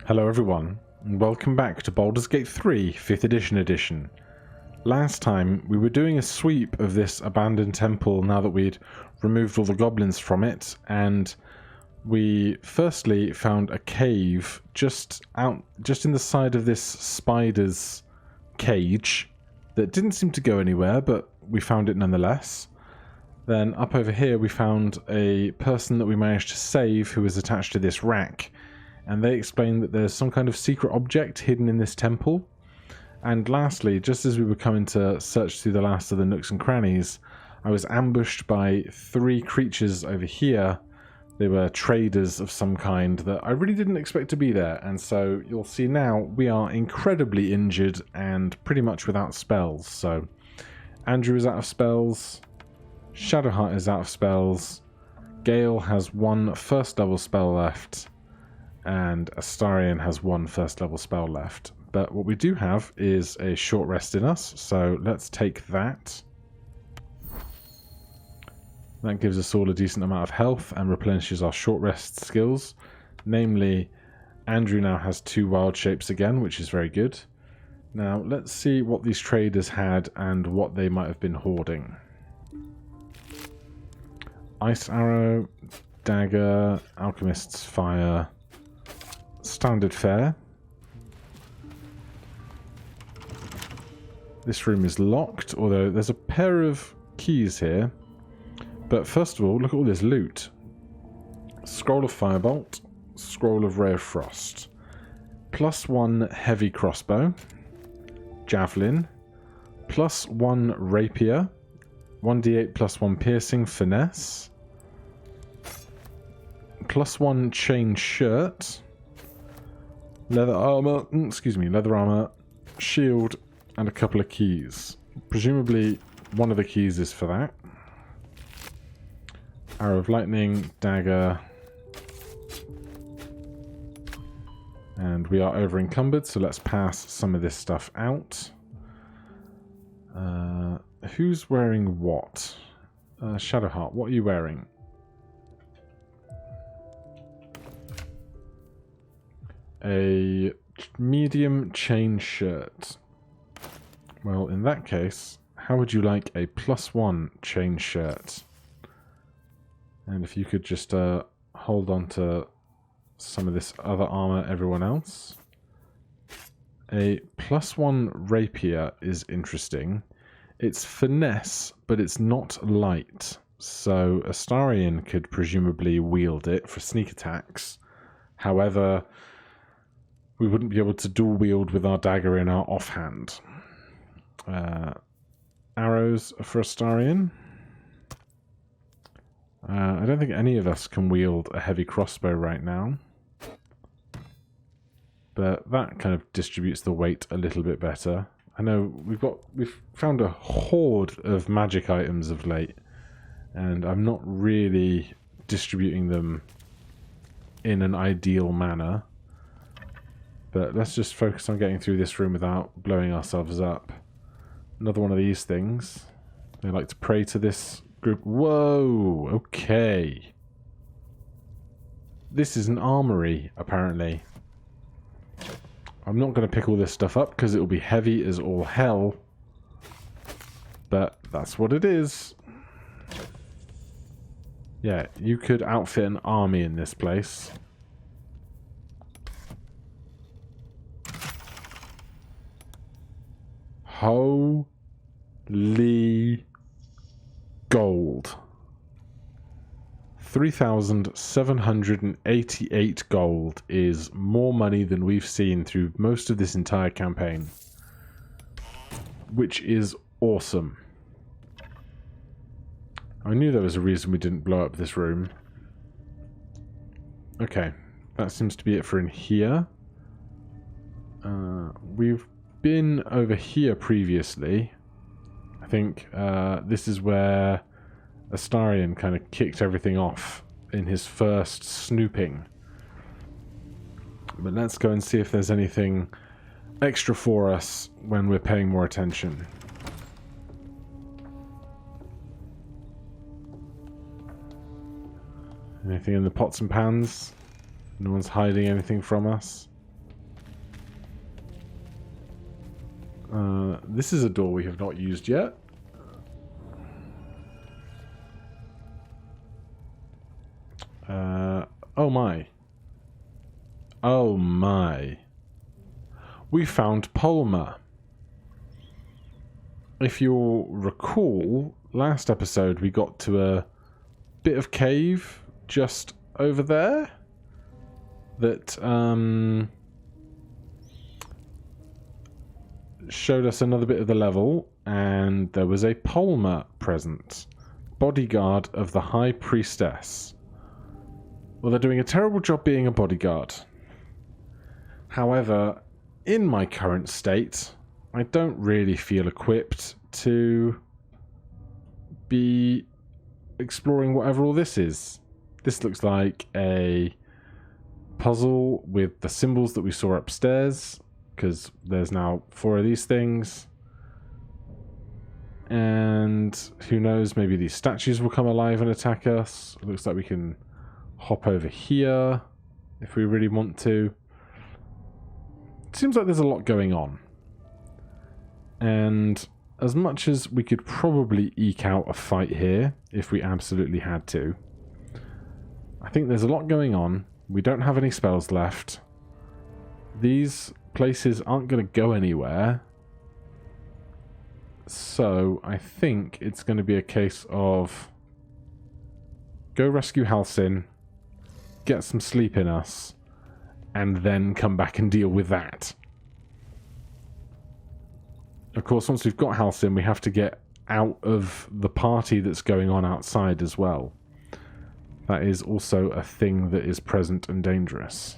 Hello everyone, and welcome back to Baldur's Gate 3 5th edition. Last time we were doing a sweep of this abandoned temple now that we'd removed all the goblins from it, and we firstly found a cave just in the side of this spider's cage that didn't seem to go anywhere, but we found it nonetheless. Then up over here we found a person that we managed to save who was attached to this rack. And they explained that there's some kind of secret object hidden in this temple. And lastly, just as we were coming to search through the last of the nooks and crannies, I was ambushed by 3 creatures over here. They were traders of some kind that I really didn't expect to be there. And so you'll see now we are incredibly injured and pretty much without spells. So Andrew is out of spells. Shadowheart is out of spells. Gale has 1 first level spell left. And Astarion has 1 first level spell left. But what we do have is a short rest in us, so let's take that. That gives us all a decent amount of health and replenishes our short rest skills. Namely, Andrew now has 2 wild shapes again, which is very good. Now, let's see what these traders had and what they might have been hoarding. Ice arrow, dagger, alchemist's fire... Standard fare. This room is locked, although there's a pair of keys here. But first of all, look at all this loot. Scroll of Firebolt, Scroll of Ray of Frost. +1 heavy crossbow, javelin, +1 rapier, 1d8 +1 piercing, finesse, +1 chain shirt, leather armor, shield, and a couple of keys. Presumably, one of the keys is for that. Arrow of lightning, dagger. And we are over encumbered, so let's pass some of this stuff out. Who's wearing what? Shadowheart, what are you wearing? A medium chain shirt. Well, in that case, how would you like a +1 chain shirt? And if you could just hold on to some of this other armor, everyone else. A +1 rapier is interesting. It's finesse, but it's not light. So Astarion could presumably wield it for sneak attacks. However, we wouldn't be able to dual wield with our dagger in our offhand. Arrows for Astarion. I don't think any of us can wield a heavy crossbow right now. But that kind of distributes the weight a little bit better. I know we've found a horde of magic items of late, and I'm not really distributing them in an ideal manner. But let's just focus on getting through this room without blowing ourselves up. Another one of these things. They like to pray to this group. Whoa! Okay. This is an armory, apparently. I'm not going to pick all this stuff up because it will be heavy as all hell. But that's what it is. Yeah, you could outfit an army in this place. Holy gold. 3,788 gold is more money than we've seen through most of this entire campaign. Which is awesome. I knew there was a reason we didn't blow up this room. Okay, that seems to be it for in here. We've been over here previously. I think this is where Astarion kind of kicked everything off in his first snooping. But let's go and see if there's anything extra for us when we're paying more attention. Anything in the pots and pans? No one's hiding anything from us? This is a door we have not used yet. Oh my. Oh my. We found Polma. If you'll recall, last episode we got to a bit of cave just over there that showed us another bit of the level, and there was a Polma present, bodyguard of the High Priestess. Well, they're doing a terrible job being a bodyguard. However, in my current state, I don't really feel equipped to be exploring whatever all this is. This looks like a puzzle with the symbols that we saw upstairs, because there's now 4 of these things. And who knows, maybe these statues will come alive and attack us. It looks like we can hop over here if we really want to. It seems like there's a lot going on. And as much as we could probably eke out a fight here, if we absolutely had to, I think there's a lot going on. We don't have any spells left. These places aren't going to go anywhere. So I think it's going to be a case of go rescue Halcyon, get some sleep in us, and then come back and deal with that. Of course, once we've got Halcyon, we have to get out of the party that's going on outside as well. That is also a thing that is present and dangerous.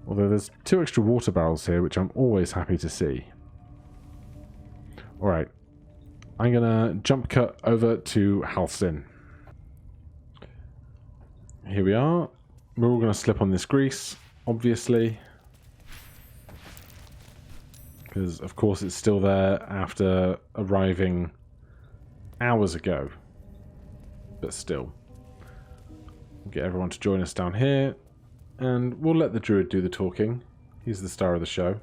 Although there's 2 extra water barrels here, which I'm always happy to see. Alright. I'm going to jump cut over to Halcyon. Here we are. We're all going to slip on this grease, obviously. Because, of course, it's still there after arriving hours ago. But still. We'll get everyone to join us down here. And we'll let the druid do the talking. He's the star of the show.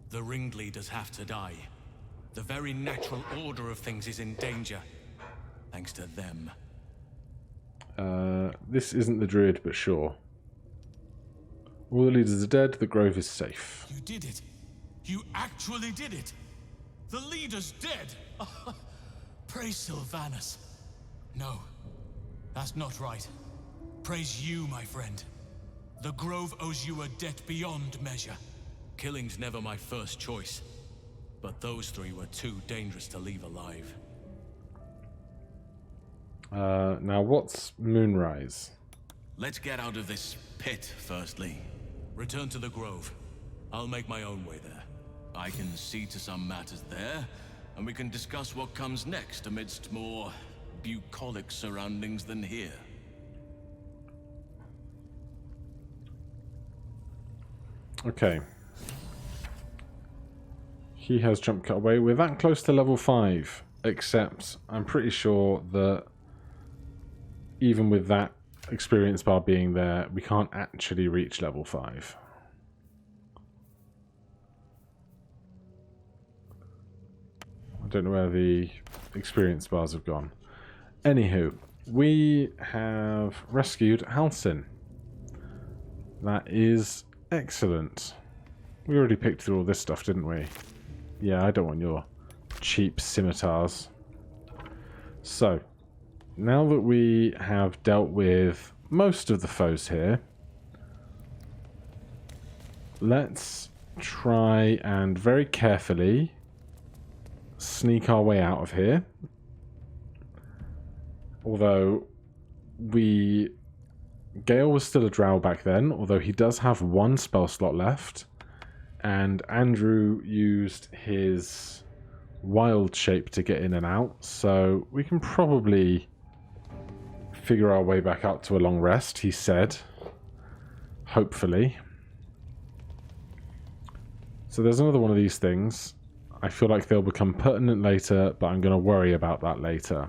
The ringleaders have to die. The very natural order of things is in danger. Thanks to them. This isn't the druid, but sure. All the leaders are dead, the grove is safe. You did it. You actually did it. The leader's dead. Praise Sylvanus. No, that's not right. Praise you, my friend. The grove owes you a debt beyond measure. Killing's never my first choice. But those 3 were too dangerous to leave alive. Now what's Moonrise? Let's get out of this pit, firstly. Return to the grove. I'll make my own way there. I can see to some matters there, and we can discuss what comes next amidst more bucolic surroundings than here. Okay. He has jump cut away. We're that close to level 5, except I'm pretty sure that even with that experience bar being there, we can't actually reach level 5. I don't know where the experience bars have gone. Anywho, we have rescued Halcyon. That is excellent. We already picked through all this stuff, didn't we? Yeah, I don't want your cheap scimitars. So, now that we have dealt with most of the foes here, let's try and very carefully sneak our way out of here. Although Gale was still a drow back then, although he does have 1 spell slot left, and Andrew used his wild shape to get in and out, so we can probably figure our way back out to a long rest, he said. Hopefully. So there's another one of these things. I feel like they'll become pertinent later, but I'm going to worry about that later.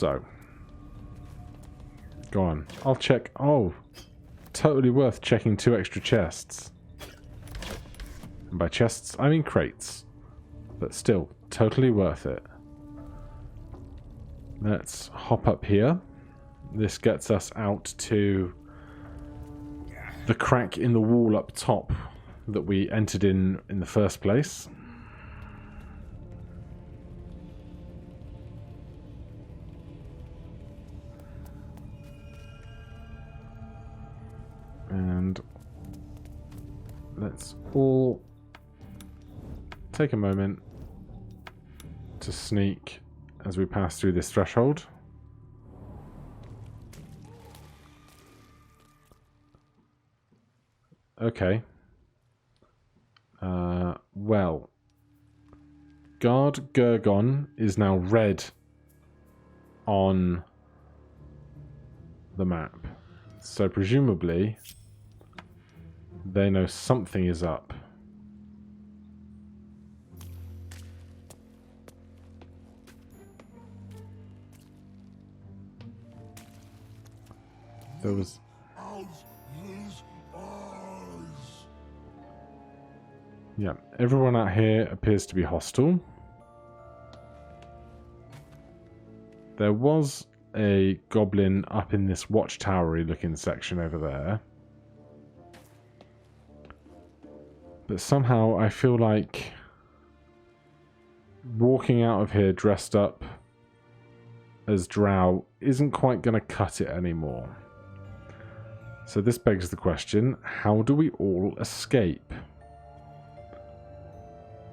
So, go on. I'll check. Oh, totally worth checking 2 extra chests. And by chests, I mean crates. But still, totally worth it. Let's hop up here. This gets us out to the crack in the wall up top that we entered in the first place. And let's all take a moment to sneak as we pass through this threshold. Okay. Well. Guard Gurgon is now red on the map. So presumably they know something is up. There was... Yeah, everyone out here appears to be hostile. There was a goblin up in this watchtowery looking section over there. But somehow I feel like walking out of here dressed up as Drow isn't quite going to cut it anymore. So this begs the question, how do we all escape?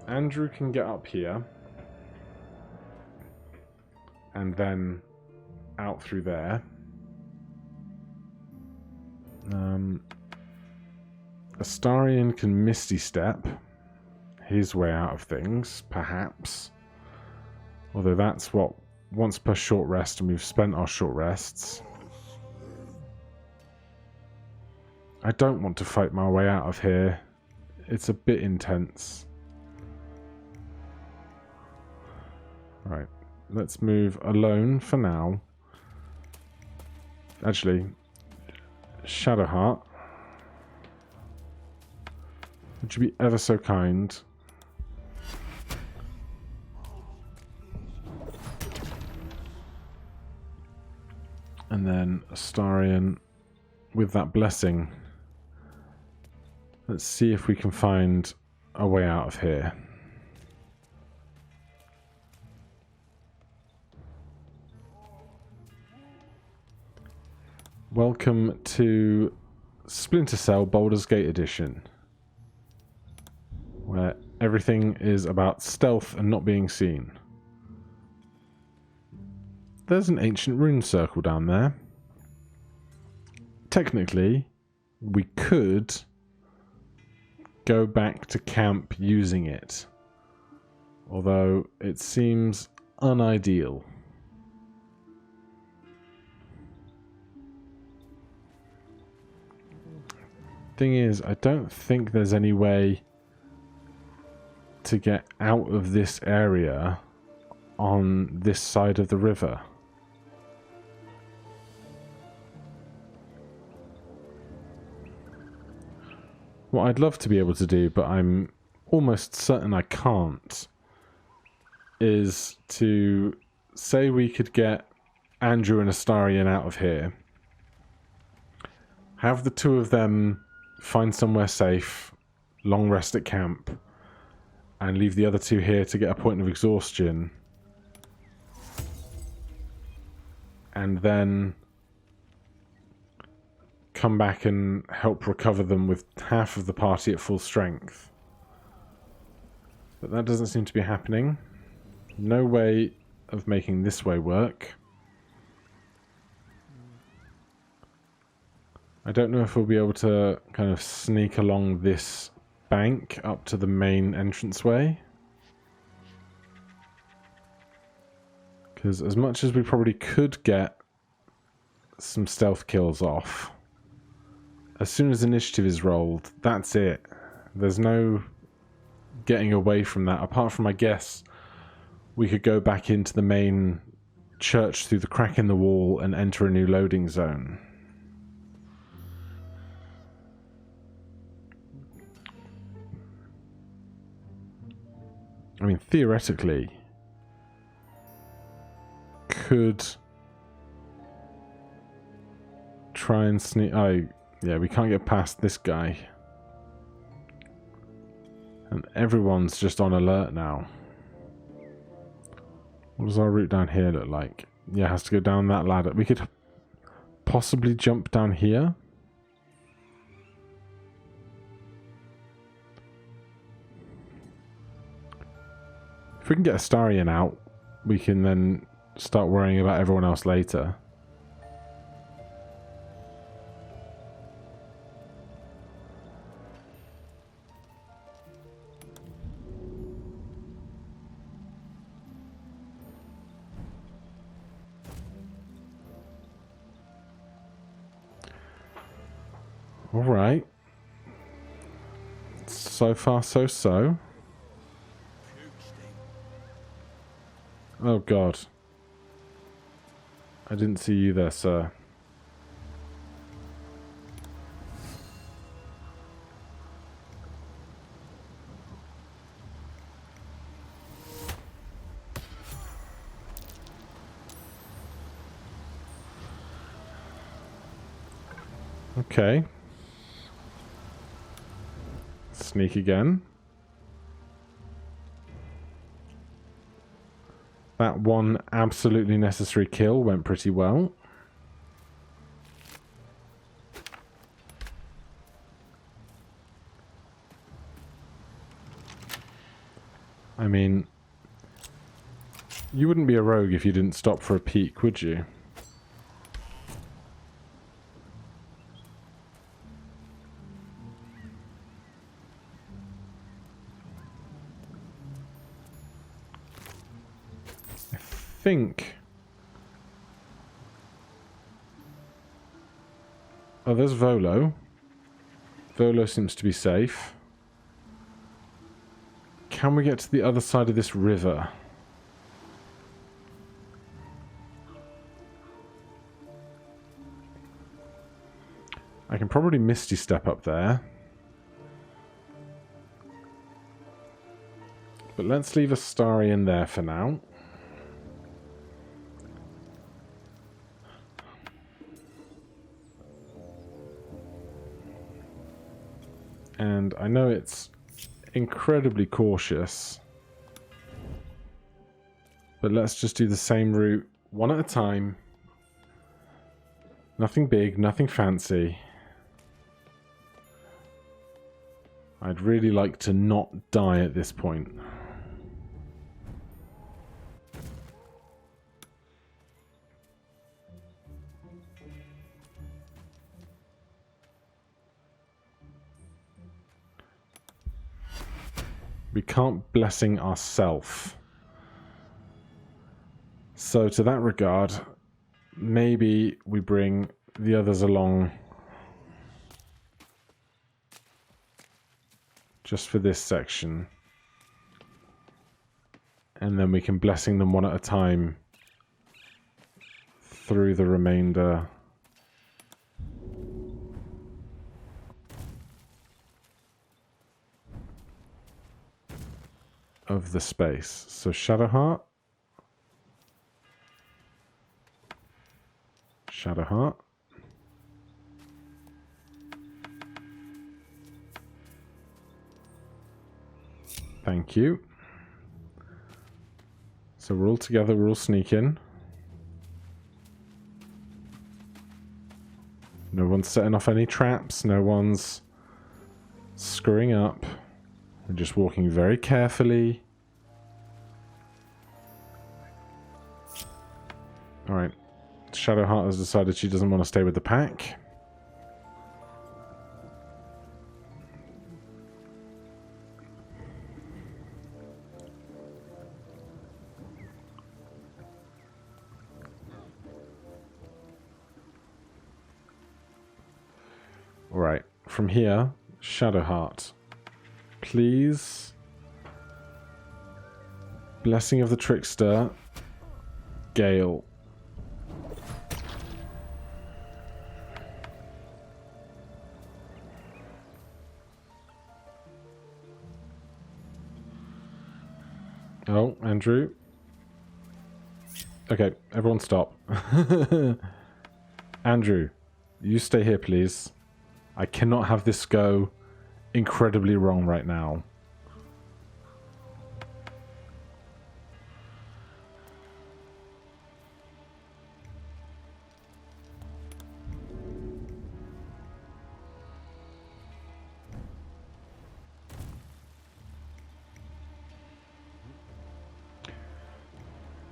Andrew can get up here and then out through there. Astarion can Misty Step his way out of things, perhaps. Although that's what, once per short rest, and we've spent our short rests. I don't want to fight my way out of here. It's a bit intense. Right, let's move alone for now. Actually, Shadowheart, would you be ever so kind? And then Astarion with that blessing. Let's see if we can find a way out of here. Welcome to Splinter Cell Baldur's Gate Edition, where everything is about stealth and not being seen. There's an ancient rune circle down there. Technically, we could go back to camp using it, although it seems unideal. Thing is, I don't think there's any way to get out of this area on this side of the river. What I'd love to be able to do, but I'm almost certain I can't, is to say we could get Andrew and Astarion out of here, have the two of them find somewhere safe, long rest at camp, and leave the other two here to get a point of exhaustion, and then come back and help recover them with half of the party at full strength. But that doesn't seem to be happening. No way of making this way work. I don't know if we'll be able to kind of sneak along this bank up to the main entranceway. Because as much as we probably could get some stealth kills off, as soon as initiative is rolled, that's it. There's no getting away from that. Apart from, I guess, we could go back into the main church through the crack in the wall and enter a new loading zone. I mean, theoretically, could try and sneak... Oh, yeah, we can't get past this guy. And everyone's just on alert now. What does our route down here look like? Yeah, it has to go down that ladder. We could possibly jump down here. If we can get Astarion out, we can then start worrying about everyone else later. Alright. So far, so. Oh god. I didn't see you there, sir. Okay. Sneak again. That one absolutely necessary kill went pretty well. I mean, you wouldn't be a rogue if you didn't stop for a peek, would you? Think. Oh, there's Volo. Volo seems to be safe. Can we get to the other side of this river? I can probably Misty Step up there. But let's leave Astarion there for now. And I know it's incredibly cautious, but let's just do the same route, one at a time. Nothing big, nothing fancy. I'd really like to not die at this point. We can't blessing ourselves. So to that regard, maybe we bring the others along just for this section. And then we can blessing them one at a time through the remainder of the space. So Shadowheart. Shadowheart. Thank you. So we're all together, we're all sneaking. No one's setting off any traps, no one's screwing up. We're just walking very carefully. Alright. Shadowheart has decided she doesn't want to stay with the pack. Alright. From here, Shadowheart. Please. Blessing of the Trickster. Gale. Oh, Andrew. Okay, everyone stop. Andrew, you stay here, please. I cannot have this go incredibly wrong right now.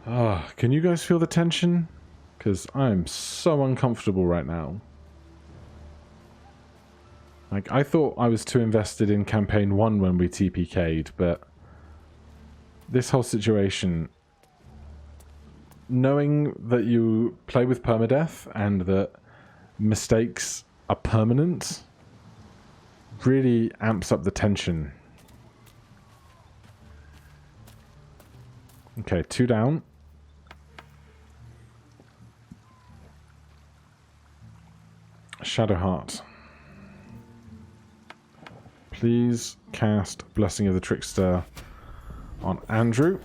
Ah, can you guys feel the tension? Because I'm so uncomfortable right now. Like, I thought I was too invested in campaign 1 when we TPK'd, but this whole situation, knowing that you play with permadeath and that mistakes are permanent, really amps up the tension. Okay, 2 down. Shadowheart. Please cast Blessing of the Trickster on Andrew.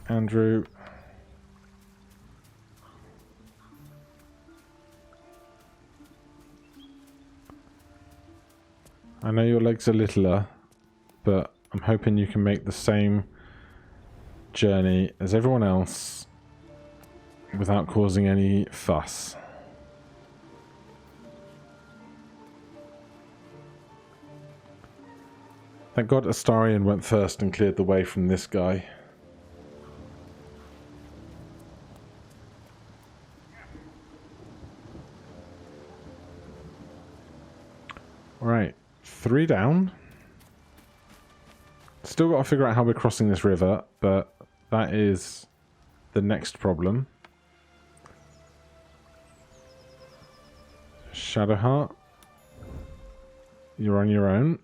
Andrew. I know your legs are littler, but I'm hoping you can make the same journey as everyone else without causing any fuss. Thank God Astarion went first and cleared the way from this guy. Alright, 3 down. Still got to figure out how we're crossing this river, but that is the next problem. Shadowheart, you're on your own.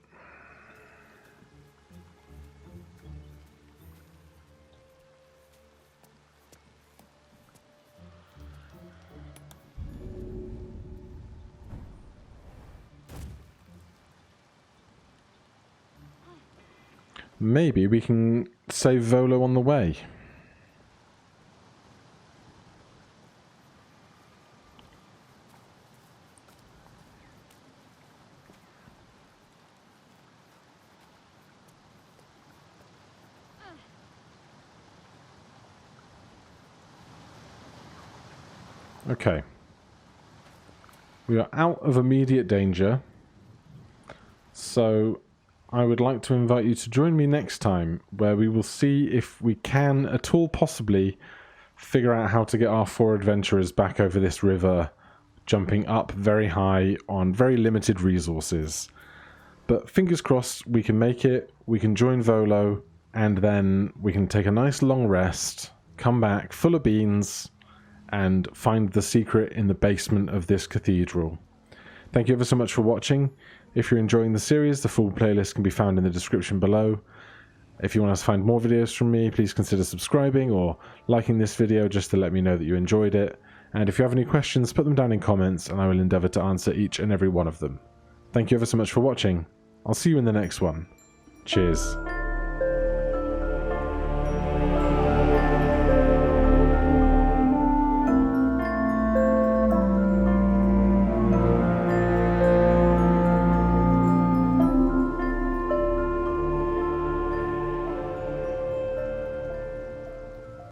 Maybe we can save Volo on the way. Okay. We are out of immediate danger. So I would like to invite you to join me next time, where we will see if we can at all possibly figure out how to get our 4 adventurers back over this river, jumping up very high on very limited resources. But fingers crossed we can make it, we can join Volo, and then we can take a nice long rest, come back full of beans, and find the secret in the basement of this cathedral. Thank you ever so much for watching. If you're enjoying the series, the full playlist can be found in the description below. If you want us to find more videos from me, please consider subscribing or liking this video just to let me know that you enjoyed it. And if you have any questions, put them down in comments and I will endeavour to answer each and every one of them. Thank you ever so much for watching. I'll see you in the next one. Cheers.